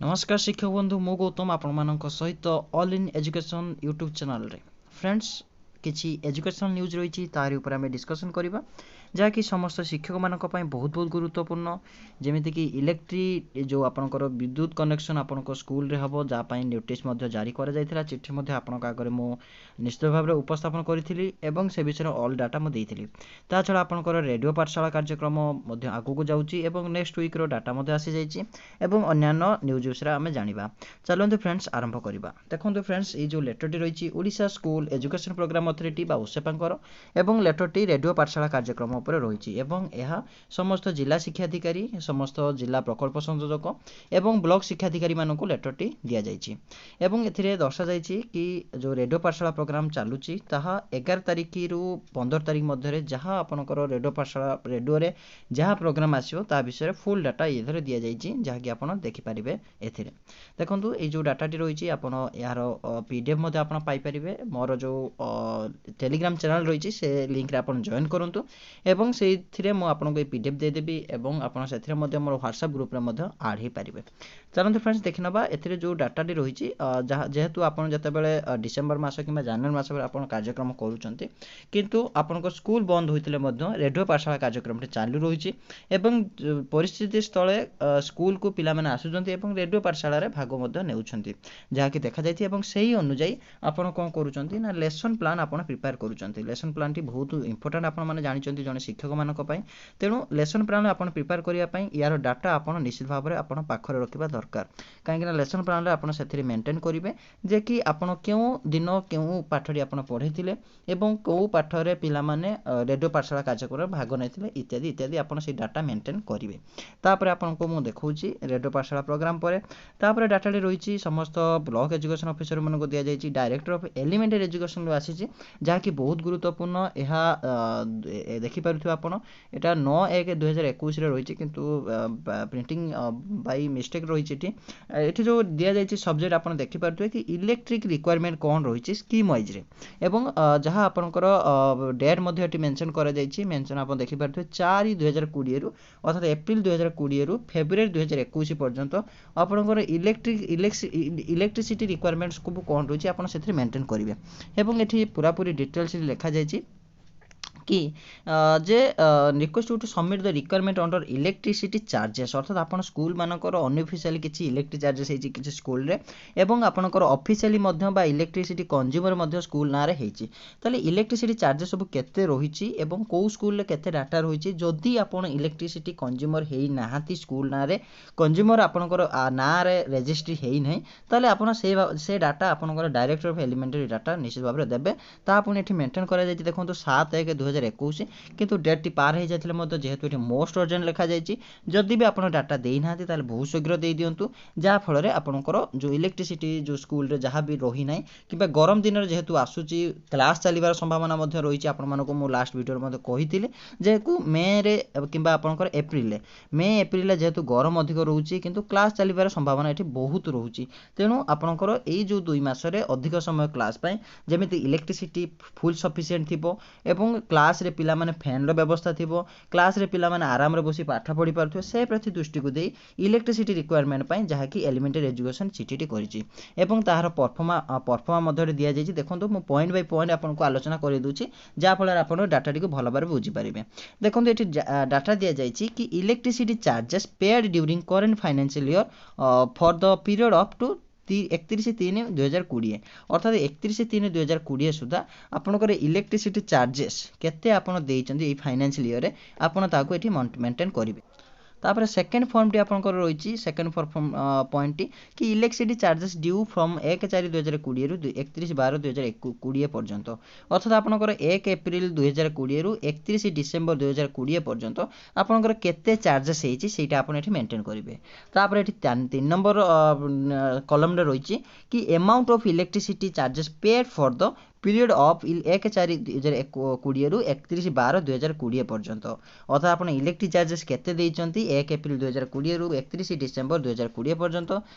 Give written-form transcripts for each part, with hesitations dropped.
नमस्कार शिक्षक बंधु मु गौतम आपण सहित all in education YouTube channel रे फ्रेंड्स किछि एजुकेशनल न्यूज रही तारी ऊपर आम डिस्कसन करवा जहाँकि समस्त शिक्षक मान बहुत बहुत गुरुत्वपूर्ण जमीक इलेक्ट्रिक जो आपंकर विद्युत कनेक्शन आपण स्कूल रे हम जहाँ नोटिस जारी कर चिठी आगे मु निश्चित भाव में उपस्थापन करी से विषय ऑल डाटा मुझे ता छड़ा आपंकर रेडियो पाठशाला कार्यक्रम आगू जाऊँगी नेक्स्ट वीक डाटा आसी जाइए अन्यान्य न्यूज विषय आम जाना चलते फ्रेंड्स आरंभ करवा देखो फ्रेंड्स ये जो लेटरटी रही Odisha school education program authority ओसेपांकर एवं लेटरटी रेडियो पाठशाला कार्यक्रम उपर रही है समस्त जिला शिक्षाधिकारी समस्त जिला प्रकल्प संयोजक एवं ब्लॉक शिक्षाधिकारी मानक लेटरटी दि जाइए दर्शा जाइए कि जो रेडियो पाठशाला प्रोग्राम चलुची ताहा 11 तारिख रु 15 तारिख मध्य जहाँ आपंकर रेडियो पाठशाला रेडियो रे जहाँ प्रोग्राम आसो ता विषय फुल डाटा ये दि जाइए जहाँकि आप देखिपारे ए देखो ये जो डाटाटी रही यार पीडीएफ पाइपर मोर जो टेलीग्राम चैनल रही से लिंक रे आप जॉइन करूँ एवं से आपको पीडीएफ देदेवी और आपड़ से मोर व्हाट्सएप ग्रुप में आड हो पारे चलते फ्रेंड्स देखी ना ए जो डाटाटी रही जेहेतु आपड़ जिते डिसेम्बर मस कि जानुरी मस कार्यक्रम करुँच किंतु आपण स्कूल बंद होते रेडियो पाठशाला कार्यक्रम चालू रही परिस्थिति स्थले स्कूल को पिला माने आसुचंती एवं रेडियो पाठशाला रे भाग नेउछंती जहाँकि देखा जाइए और सही अनुजाई आपड़ कौन करुँच ना लेसन प्लान आप प्रिपेयर करुँच लेसन प्लान टी बहुत इंपोर्टाट आपने जानते जड़े शिक्षक मानक तेणु लेसन प्लान आप प्रिपेयर करने यार डाटा आप निश्चित भाव में आप पाखरे रखा दरकार कहीं लेसन प्लान आप मेंटेन करेंगे जे कि आपड़ क्यों दिन क्यों पाठटी आप पढ़े एवं कौ पाठरे पिला माने रेडियो पाठशाला कार्यक्रम भाग नहीं इत्यादि इत्यादि आप डाटा मेंटेन करेंगे तापर आपको मुझे देखी रेडियो पाठशाला प्रोग्राम पर तापर डाटाटी रही समस्त ब्लॉक एजुकेशन ऑफिसर मान को दि जाइए डायरेक्टर ऑफ एलिमेंटरी एजुकेशन आसी जहाँकि बहुत गुरुत्वपूर्ण यह देखिपे आपड़ यहाँ 9/1/2021 रही कि प्रिंटिंग बाय मिस्टेक रही ये जो दि जाइए सब्जेक्ट आप देखिपे कि इलेक्ट्रिक रिक्वायरमेंट कौन रही स्कीम वाइज रे एवं जहाँ आपंकर डेट मेंशन कर मेंशन आप देखिपे 4/2020 रु अर्थात एप्रिल 2020 रु फेब्रुआरी 2021 पर्यंत आपंकर इलेक्ट्रिसिटी रिक्वायरमेंट्स को कौन रही है मेंटेन करेंगे एवं ये पूरापूरी डिटेल्स लिखा जाइए कि जे request to submit the requirement under electricity charges अर्थात आप स्कूल मानकर अनऑफिशियली किसी इलेक्ट्रिक चार्जेस होती किसी स्कूल रे एवं आपंकर ऑफिशियली बा इलेक्ट्रिसिटी कंज्यूमर स्कूल ना रे होती ताले इलेक्ट्रिसिटी चार्जेस सब केते रही एवं कौ स्कूल रे केते डाटा रही जदि आपण इलेक्ट्रिसिटी कंज्यूमर है नाहांती स्कूल ना रे कंज्यूमर आपंकर ना रे रजिस्ट्री है नहीं ताले आपण से डाटा आपंकर डायरेक्टर ऑफ एलिमेंटरी डाटा निश्चित भाव में देवे ता आपण एठी मेंटेन करा जाय देखो 7/1/2021 किंतु डेट टी पार हो जाते जेहेतु ये मोस्ट अर्जेंट लिखा जाइए जदि भी आप डाटा देना बहुत शीघ्र दे दिंतु जहाँफल आपंकर जो इलेक्ट्रिसिटी जो स्कूल रे जहाँ भी रही ना कि गरम दिन में जेहेतु आसूची क्लास चलवर संभावना रही आपको लास्ट वीडियो कही जेहेतु मे रे कि आपंकर एप्रिल मे एप्रिल जेहेतु गरम अधिक रोचे किंतु क्लास चलवर संभावना ये बहुत रोचे तेणु आपंकर यही जो 2 मासरे अधिक समय क्लास जमी इलेक्ट्रिसिटी फुल सफिसीएंट थी एवं क्लास रे पिला माने फैन रो व्यवस्था थिबो क्लास रे पिला माने आराम रे बसी पाठ पढ़ी पारथो से प्रति दृष्टि को दे इलेक्ट्रिसिटी रिक्वायरमेंट पई जहा कि एलिमेंटरी एजुकेशन चिठीटी करिछि एवं ताहार परफॉर्मा मध्य रे दिया जाइछि देखंतो मु पॉइंट बाय पॉइंट आपन को आलोचना करि दोछि जा फल आपन डाटा टी को भलो बारे बुझी पारिबे देखंतो एठी डाटा दिया जाइछि कि electricity charges paid during current financial year for the period up to 31/3/2020 अर्थात 31/3/2020 सुधा आपनकर इलेक्ट्रिसिटी चार्जेस केते आपन देइचंदी फाइनेंशियल ईयर रे आपन ताको एठी मेंटेन करिवे तापर सेकेंड फॉर्म टी आपनकर रही सेकेंड फॉर्म पॉइंट टी कि इलेक्ट्रिसिटी चार्जेस ड्यू फ्रॉम 1/4/2020 रु 31/12/2020 पर्यंत अर्थात आपनकर 1 एप्रिल 2020 रु 31 डिसेंबर 2020 पर्यंत आपनकर केते चार्जेस हेची सेटा आपन एठी मेंटेन करिवे तापर एठी 3 नंबर कॉलम रे रही कि amount of electricity charges paid for the period of 1/4/2020 ରୁ 31/12/2020 ପର୍ଯ୍ୟନ୍ତ। ଅର୍ଥାତ୍ ଆପଣ ଇଲେକ୍ଟ୍ରିକ୍ ଚାର୍ଜେସ୍ କେତେ ଦେଇଛନ୍ତି 1 ଏପ୍ରିଲ 2020 ରୁ 31 ଡିସେମ୍ବର 2020 ପର୍ଯ୍ୟନ୍ତ।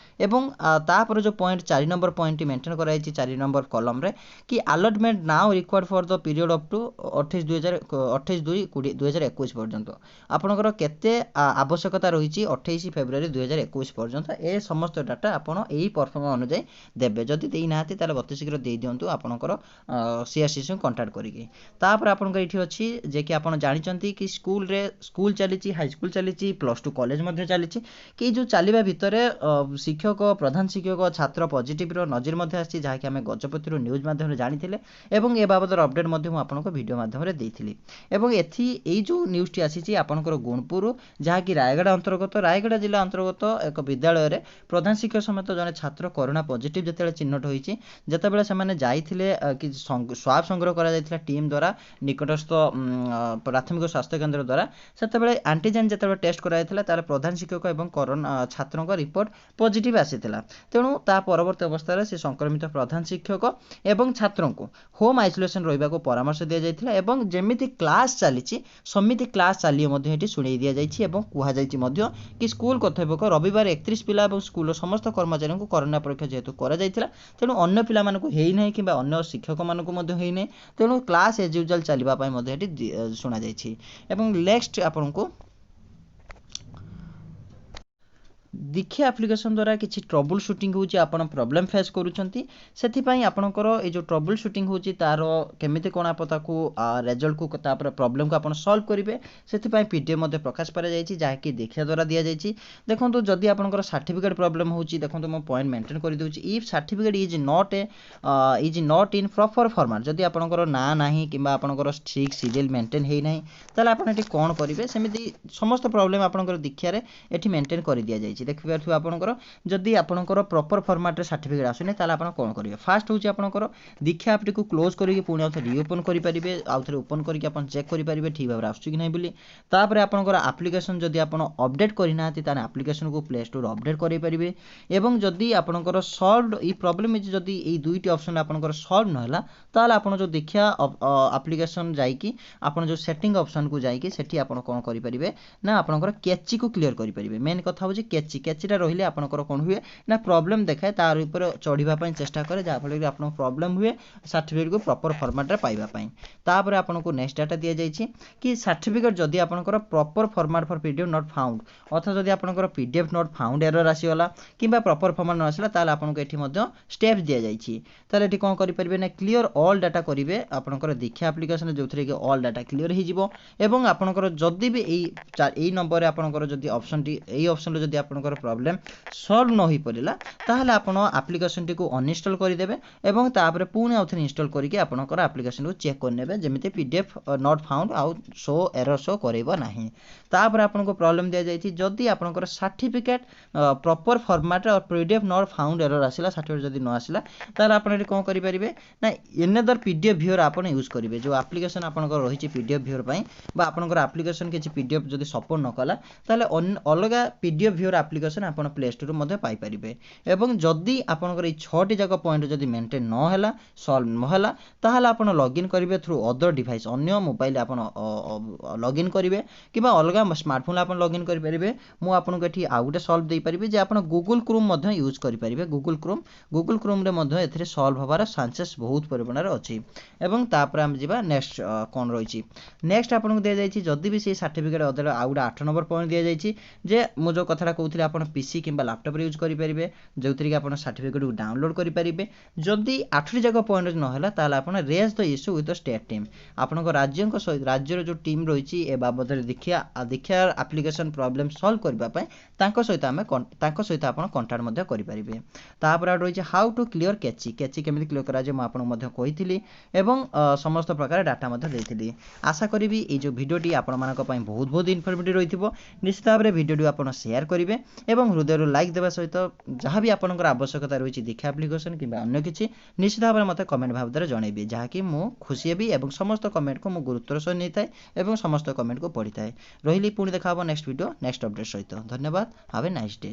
ଏବଂ ତାପରେ ଯେଉଁ ପଏଣ୍ଟ 4 ନମ୍ବର ପଏଣ୍ଟଟି ମେଣ୍ଟେନ୍ କରାଯାଇଛି 4 ନମ୍ବର କଲମରେ କି allotment now required for the period up to 28/2/2021 ପର୍ଯ୍ୟନ୍ତ। ଆପଣଙ୍କର କେତେ ଆବଶ୍ୟକତା ରହିଛି 28 ଫେବୃଆରୀ 2021 ପର୍ଯ୍ୟନ୍ତ। ଏ ସମସ୍ତ ଡାଟା ଆପଣ ଏହି ପରଫର୍ମ ଅନୁଯାୟୀ ଦେବେ। ଯଦି ଦେଇନାହାନ୍ତି ତାହେଲେ ଅତି ଶୀଘ୍ର ଦେଇଦିଅନ୍ତୁ ଆପଣଙ୍କର ସିଆର୍ସିସିଙ୍କୁ କଣ୍ଟାକ୍ଟ କରିକି। ତାପରେ ଆପଣଙ୍କର ଏଇଠି ଅଛି ଯେ କି ଆପଣ ଜାଣିଛନ୍ତି କି ସ୍କୁଲ ଚାଲିଛି, ହାଇସ୍କୁଲ ଚାଲିଛି, +2 କଲେଜ ମଧ୍ୟ ଚାଲିଛି କି ଯେଉଁ ଚାଲିବା ଭିତରେ ଶିକ୍ଷକ, ପ୍ରଧାନ ଶିକ୍ଷକ, ଛାତ୍ର ପଜିଟିଭର ନଜିର ମଧ୍ୟ ଆସିଛି, ଯାହାକି ଆମେ ଗଜପତିରୁ ନ୍ୟୁଜ୍ ମାଧ୍ୟମରେ ଜାଣିଥିଲେ ଏବଂ ଏ ବାବଦର ଅପଡେଟ୍ ମଧ୍ୟ ମୁଁ ଆପଣଙ୍କୁ ଭିଡ଼ିଓ ମାଧ୍ୟମରେ ଦେଇଥିଲି। ଏବଂ ଏଇ ଯେଉଁ ନ୍ୟୁଜ୍ଟି ଆସିଛି ଆପଣଙ୍କର ଗୁଣପୁର, ଯାହାକି ରାୟଗଡ଼ା ଅନ୍ତର୍ଗତ, ରାୟଗଡ଼ା ଜିଲ୍ଲା ଅନ୍ତର୍ଗତ ଏକ ବିଦ୍ୟାଳୟରେ ପ୍ରଧାନ ଶିକ୍ଷକ ସମେତ ଜଣେ ଛାତ୍ର କରୋନା ପଜିଟିଭ୍ ଯେତେବେଳେ ଚିହ୍ନଟ ହୋଇଛି, ଯେତେବେଳେ ସେମାନେ ଯାଇଥିଲେ କି ସ୍ୱାବ୍ ସଂଗ୍ରହ କରାଯାଇଥିଲା ଟିମ୍ ଦ୍ୱାରା ନିକଟସ୍ଥ ପ୍ରାଥମିକ ସ୍ୱାସ୍ଥ୍ୟକେନ୍ଦ୍ର ଦ୍ୱାରା, ସେତେବେଳେ ଆଣ୍ଟିଜେନ୍ ଯେତେବେଳେ ଟେଷ୍ଟ କରାଯାଇଥିଲା ତାହେଲେ ପ୍ରଧାନ ଶିକ୍ଷକ ଏବଂ କରୋନା ଛାତ୍ରଙ୍କ ରିପୋର୍ଟ ପଜିଟିଭ୍ ଆସିଥିଲା। ତେଣୁ ତା ପରବର୍ତ୍ତୀ ଅବସ୍ଥାରେ ସେ ସଂକ୍ରମିତ ପ୍ରଧାନ ଶିକ୍ଷକ ଏବଂ ଛାତ୍ରଙ୍କୁ ହୋମ୍ ଆଇସୋଲେସନ୍ ରହିବାକୁ ପରାମର୍ଶ ଦିଆଯାଇଥିଲା ଏବଂ ଯେମିତି କ୍ଲାସ୍ ଚାଲିଛି ସେମିତି କ୍ଲାସ୍ ଚାଲିବ ମଧ୍ୟ ଏଠି ଶୁଣାଇ ଦିଆଯାଇଛି ଏବଂ କୁହାଯାଇଛି ମଧ୍ୟ କି ସ୍କୁଲ କର୍ତ୍ତୃପକ୍ଷ ରବିବାର 31 ପିଲା ଏବଂ ସ୍କୁଲର ସମସ୍ତ କର୍ମଚାରୀଙ୍କୁ କରୋନା ପରୀକ୍ଷା ଯେହେତୁ କରାଯାଇଥିଲା, ତେଣୁ ଅନ୍ୟ ପିଲାମାନଙ୍କୁ ହେଇନାହିଁ କିମ୍ବା ଅନ୍ୟ ଶିକ୍ଷକମାନଙ୍କୁ ମଧ୍ୟ ହେଇନାହିଁ, ତେଣୁ କ୍ଲାସ୍ ଏଜ୍ ୟୁଜୁଆଲ୍ ଚାଲିବା ପାଇଁ ମଧ୍ୟ ଏଠି ଶୁଣାଯାଇଛି। ଏବଂ ନେକ୍ସଟ ଆପଣଙ୍କୁ ଦୀକ୍ଷା ଆପ୍ଲିକେସନ୍ ଦ୍ୱାରା କିଛି ଟ୍ରବୁଲ୍ ସୁଟିଂ ହେଉଛି, ଆପଣ ପ୍ରୋବ୍ଲେମ୍ ଫେସ୍ କରୁଛନ୍ତି, ସେଥିପାଇଁ ଆପଣଙ୍କର ଏଇ ଯେଉଁ ଟ୍ରବୁଲ୍ ସୁଟିଂ ହେଉଛି ତାର କେମିତି କ'ଣ ଆପଣ ତାକୁ ରେଜଲ୍ଟକୁ ତାପରେ ପ୍ରୋବ୍ଲେମକୁ ଆପଣ ସଲ୍ଭ କରିବେ, ସେଥିପାଇଁ ପିଡିଏଫ୍ ମଧ୍ୟ ପ୍ରକାଶ କରାଯାଇଛି ଯାହାକି ଦୀକ୍ଷା ଦ୍ୱାରା ଦିଆଯାଇଛି। ଦେଖନ୍ତୁ ଯଦି ଆପଣଙ୍କର ସାର୍ଟିଫିକେଟ୍ ପ୍ରୋବ୍ଲେମ୍ ହେଉଛି, ଦେଖନ୍ତୁ ମୁଁ ପଏଣ୍ଟ ମେଣ୍ଟେନ୍ କରିଦେଉଛି। If certificate is not in proper format, ଯଦି ଆପଣଙ୍କର ନାଁ ନାହିଁ କିମ୍ବା ଆପଣଙ୍କର ଠିକ୍ ସିରିଏଲ୍ ମେଣ୍ଟେନ୍ ହେଇନାହିଁ ତାହେଲେ ଆପଣ ଏଠି କ'ଣ କରିବେ, ସେମିତି ସମସ୍ତ ପ୍ରୋବ୍ଲେମ୍ ଆପଣଙ୍କର ଦୀକ୍ଷାରେ ଏଠି ମେଣ୍ଟେନ୍ କରିଦିଆଯାଇଛି। ଦେଖିପାରୁଥିବେ ଆପଣଙ୍କର ଯଦି ଆପଣଙ୍କର ପ୍ରପର୍ ଫର୍ମାଟ୍ରେ ସାର୍ଟିଫିକେଟ୍ ଆସୁନି ତାହେଲେ ଆପଣ କ'ଣ କରିବେ। ଫାଷ୍ଟ ହେଉଛି ଆପଣଙ୍କର ଦୀକ୍ଷା ଆପ୍ଟିକୁ କ୍ଲୋଜ୍ କରିକି ପୁଣି ଆଉଥରେ ରିଓପନ୍ କରିପାରିବେ, ଆଉଥରେ ଓପନ୍ କରିକି ଆପଣ ଚେକ୍ କରିପାରିବେ ଠିକ୍ ଭାବରେ ଆସୁଛି କି ନାହିଁ ବୋଲି। ତାପରେ ଆପଣଙ୍କର ଆପ୍ଲିକେସନ୍ ଯଦି ଆପଣ ଅପଡେଟ୍ କରିନାହାନ୍ତି ତାହେଲେ ଆପ୍ଲିକେସନ୍କୁ ପ୍ଲେ ଷ୍ଟୋର୍ ଅପଡେଟ୍ କରାଇପାରିବେ। ଏବଂ ଯଦି ଆପଣଙ୍କର ସଲ୍ଭ ଏଇ ପ୍ରୋବ୍ଲେମ୍ ଯଦି ଏଇ ଦୁଇଟି ଅପସନ୍ ଆପଣଙ୍କର ସଲ୍ଭ ନହେଲା ତାହେଲେ ଆପଣ ଯେଉଁ ଦୀକ୍ଷା ଆପ୍ଲିକେସନ୍ ଯାଇକି ଆପଣ ଯେଉଁ ସେଟିଂ ଅପସନ୍କୁ ଯାଇକି ସେଠି ଆପଣ କ'ଣ କରିପାରିବେ ନା ଆପଣଙ୍କର କେଚିକୁ କ୍ଲିୟର କରିପାରିବେ। ମେନ୍ କଥା ହେଉଛି କେଚିଟା ରହିଲେ ଆପଣଙ୍କର କ'ଣ ହୁଏ ନା ପ୍ରୋବ୍ଲେମ୍ ଦେଖାଏ, ତାର ଉପରେ ଚଢ଼ିବା ପାଇଁ ଚେଷ୍ଟା କରେ, ଯାହାଫଳରେ କି ଆପଣଙ୍କ ପ୍ରୋବ୍ଲେମ୍ ହୁଏ ସାର୍ଟିଫିକେଟ୍କୁ ପ୍ରପର୍ ଫର୍ମାଟ୍ରେ ପାଇବା ପାଇଁ। ତାପରେ ଆପଣଙ୍କୁ ନେକ୍ସଟ ଡାଟା ଦିଆଯାଇଛି କି ସାର୍ଟିଫିକେଟ୍ ଯଦି ଆପଣଙ୍କର proper format for PDF not ଫାଉଣ୍ଡ, ଅର୍ଥାତ୍ ଯଦି ଆପଣଙ୍କର ପିଡିଏଫ୍ ନଟ୍ ଫାଉଣ୍ଡ ଏରର୍ ଆସିଗଲା କିମ୍ବା ପ୍ରପର୍ ଫର୍ମାଟ୍ ନ ଆସିଲା ତାହେଲେ ଆପଣଙ୍କୁ ଏଠି ମଧ୍ୟ ଷ୍ଟେପ୍ ଦିଆଯାଇଛି। ତାହେଲେ ଏଠି କ'ଣ କରିପାରିବେ ନା କ୍ଲିୟର ଅଲ୍ ଡାଟା କରିବେ ଆପଣଙ୍କର ଦୀକ୍ଷା ଆପ୍ଲିକେସନ୍, ଯେଉଁଥିରେ କି ଅଲ୍ ଡାଟା କ୍ଲିୟର ହେଇଯିବ। ଏବଂ ଆପଣଙ୍କର ଯଦି ବି ଏଇ ନମ୍ବରରେ ଆପଣଙ୍କର ଯଦି ଅପସନ୍ଟି ଏଇ ଅପସନ୍ରେ ଯଦି ଆପଣଙ୍କର ପ୍ରୋବ୍ଲେମ୍ ସଲ୍ଭ ନ ହୋଇପାରିଲା ତାହେଲେ ଆପଣ ଆପ୍ଲିକେସନ୍ଟିକୁ ଅନଇନଷ୍ଟଲ୍ କରିଦେବେ ଏବଂ ତାପରେ ପୁଣି ଆଉଥରେ ଇନଷ୍ଟଲ୍ କରିକି ଆପଣଙ୍କର ଆପ୍ଲିକେସନ୍କୁ ଚେକ୍ କରିନେବେ, ଯେମିତି ପିଡିଏଫ୍ ନଟ୍ ଫାଉଣ୍ଡ ଆଉ ଏରର୍ ଶୋ କରାଇବ ନାହିଁ। ତାପରେ ଆପଣଙ୍କୁ ପ୍ରୋବ୍ଲେମ୍ ଦିଆଯାଇଛି ଯଦି ଆପଣଙ୍କର ସାର୍ଟିଫିକେଟ୍ ପ୍ରପର୍ ଫର୍ମାଟ୍ରେ ପିଡିଏଫ୍ ନଟ୍ ଫାଉଣ୍ଡ ଏରର୍ ଆସିଲା, ସାର୍ଟିଫିକେଟ୍ ଯଦି ନ ଆସିଲା ତାହେଲେ ଆପଣ ଏଠି କ'ଣ କରିପାରିବେ ନା ଏନେଦର୍ ପିଡିଏଫ୍ ଭିଓର ଆପଣ ୟୁଜ୍ କରିବେ। ଯେଉଁ ଆପ୍ଲିକେସନ୍ ଆପଣଙ୍କର ରହିଛି ପିଡିଏଫ୍ ଭିଓର ପାଇଁ ବା ଆପଣଙ୍କର ଆପ୍ଲିକେସନ୍ କିଛି ପିଡିଏଫ୍ ଯଦି ସପୋର୍ଟ ନ କଲା ତାହେଲେ ଅଲଗା ପିଡିଏଫ୍ ଭିଓର ଆପ୍ଲିକେସନ୍ ଆପଣ ପ୍ଲେ ଷ୍ଟୋରରୁ ମଧ୍ୟ ପାଇପାରିବେ। ଏବଂ ଯଦି ଆପଣଙ୍କର ଏଇ 6ଟି ଯାକ ପଏଣ୍ଟ ଯଦି ମେଣ୍ଟେନ୍ ନ ହେଲା, ସଲ୍ଭ ନ ହେଲା, ତାହେଲେ ଆପଣ ଲଗ୍ଇନ୍ କରିବେ ଥ୍ରୁ ଅଦର୍ ଡିଭାଇସ୍, ଅନ୍ୟ ମୋବାଇଲ୍ ଆପଣ ଲଗ୍ଇନ୍ କରିବେ କିମ୍ବା ଅଲଗା ସ୍ମାର୍ଟଫୋନ୍ରେ ଆପଣ ଲଗ୍ଇନ୍ କରିପାରିବେ। ମୁଁ ଆପଣଙ୍କୁ ଏଠି ଆଉ ଗୋଟେ ସଲ୍ଭ ଦେଇପାରିବି ଯେ ଆପଣ ଗୁଗୁଲ୍ କ୍ରୋମ୍ ମଧ୍ୟ ୟୁଜ୍ କରିପାରିବେ। ଗୁଗୁଲ୍ କ୍ରୋମ୍ରେ ମଧ୍ୟ ଏଥିରେ ସଲ୍ଭ ହେବାର ଚାନ୍ସେସ୍ ବହୁତ ପରିମାଣରେ ଅଛି। ଏବଂ ତାପରେ ଆମେ ଯିବା ନେକ୍ସଟ କ'ଣ ରହିଛି। ନେକ୍ସଟ ଆପଣଙ୍କୁ ଦିଆଯାଇଛି ଯଦି ବି ସେଇ ସାର୍ଟିଫିକେଟ୍ ଅଦର ଆଉ ଗୋଟେ 8 ନମ୍ବର ପଏଣ୍ଟ ଦିଆଯାଇଛି ଯେ ମୁଁ ଯେଉଁ କଥାଟା କହୁଥିଲି ଆପଣ ପିସି କିମ୍ବା ଲାପଟପ୍ରେ ୟୁଜ୍ କରିପାରିବେ, ଯେଉଁଥିରେ କି ଆପଣ ସାର୍ଟିଫିକେଟ୍କୁ ଡାଉନଲୋଡ୍ କରିପାରିବେ। ଯଦି 8ଟି ଯାକ ପଏଣ୍ଟ ନହେଲା ତାହେଲେ ଆପଣ raise the issue with the state team, ଆପଣଙ୍କ ରାଜ୍ୟର ଯେଉଁ ଟିମ୍ ରହିଛି ଏ ବାବଦରେ ଦୀକ୍ଷା ଆପ୍ଲିକେସନ୍ ପ୍ରୋବ୍ଲେମ୍ ସଲ୍ଭ କରିବା ପାଇଁ ତାଙ୍କ ସହିତ ଆପଣ କଣ୍ଟାକ୍ଟ ମଧ୍ୟ କରିପାରିବେ। ତାପରେ ଆଉ ରହିଛି ହାଉ ଟୁ କ୍ଲିୟର କେଚି କେମିତି କ୍ଲିୟର କରାଯାଏ ମୁଁ ଆପଣଙ୍କୁ ମଧ୍ୟ କହିଥିଲି ଏବଂ ସମସ୍ତ ପ୍ରକାର ଡାଟା ମଧ୍ୟ ଦେଇଥିଲି। ଆଶା କରିବି ଏଇ ଯେଉଁ ଭିଡ଼ିଓଟି ଆପଣମାନଙ୍କ ପାଇଁ ବହୁତ ଇନଫର୍ମେଟିଭ୍ ରହିଥିବ। ନିଶ୍ଚିତ ଭାବରେ ଭିଡ଼ିଓଟି ଆପଣ ସେୟାର କରିବେ ଏବଂ ହୃଦୟରୁ ଲାଇକ୍ ଦେବା ସହିତ ଯାହା ବି ଆପଣଙ୍କର ଆବଶ୍ୟକତା ରହିଛି ଦୀକ୍ଷା ଆପ୍ଲିକେସନ୍ କିମ୍ବା ଅନ୍ୟ କିଛି ନିଶ୍ଚିତ ଭାବରେ ମୋତେ କମେଣ୍ଟ ଭାବରେ ଜଣାଇବେ, ଯାହାକି ମୁଁ ଖୁସି ହେବି ଏବଂ ସମସ୍ତ କମେଣ୍ଟକୁ ମୁଁ ଗୁରୁତ୍ୱର ସହ ନେଇଥାଏ ଏବଂ ସମସ୍ତ କମେଣ୍ଟକୁ ପଢ଼ିଥାଏ। ରହିଲି, ପୁଣି ଦେଖା ହେବ ନେକ୍ସଟ ଭିଡ଼ିଓ ନେକ୍ସଟ ଅପଡେଟ୍ ସହିତ। ଧନ୍ୟବାଦ। Have a nice day.